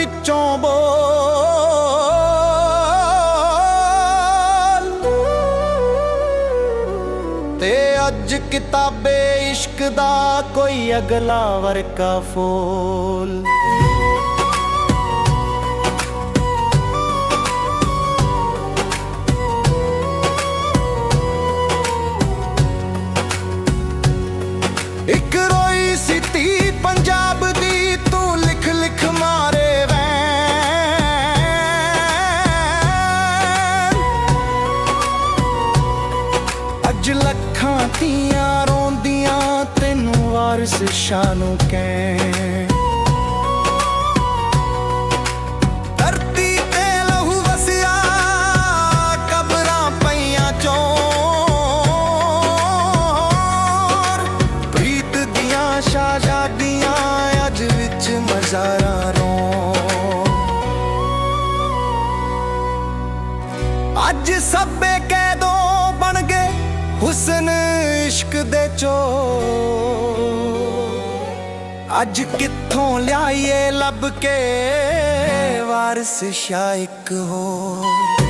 ਵਿੱਚੋਂ ਬੋਲ। ਤੇ ਅੱਜ ਕਿਤਾਬੇ ਇਸ਼ਕ ਦਾ ਕੋਈ ਅਗਲਾ ਵਰਕਾ ਫੋਲ। ਇੱਕ ਰੋਈ ਸੀ ਧੀ ਪੰਜਾਬ ਦੀ, ਤੂੰ ਲਿਖ ਲਿਖ ਮਾਰੇ ਵੈਣ। ਅੱਜ ਲੱਖਾਂ ਧੀਆਂ ਰੋਂਦੀਆਂ ਤੈਨੂੰ ਵਾਰਿਸ ਸ਼ਾਹ ਨੂੰ ਕਹਿਣ। ਸ਼ਾਹਜ਼ਾਦੀਆਂ ਅੱਜ ਵਿੱਚ ਮਜ਼ਾਰਾਂ ਰੋਣ। ਅੱਜ ਸਭੇ ਕੈਦੋਂ ਬਣ ਗਏ ਹੁਸਨ ਇਸ਼ਕ ਦੇ ਚੋਰ। ਅੱਜ ਕਿੱਥੋਂ ਲਿਆਈਏ ਲੱਭ ਕੇ ਵਾਰਿਸ ਸ਼ਾਹ ਇੱਕ ਹੋਰ।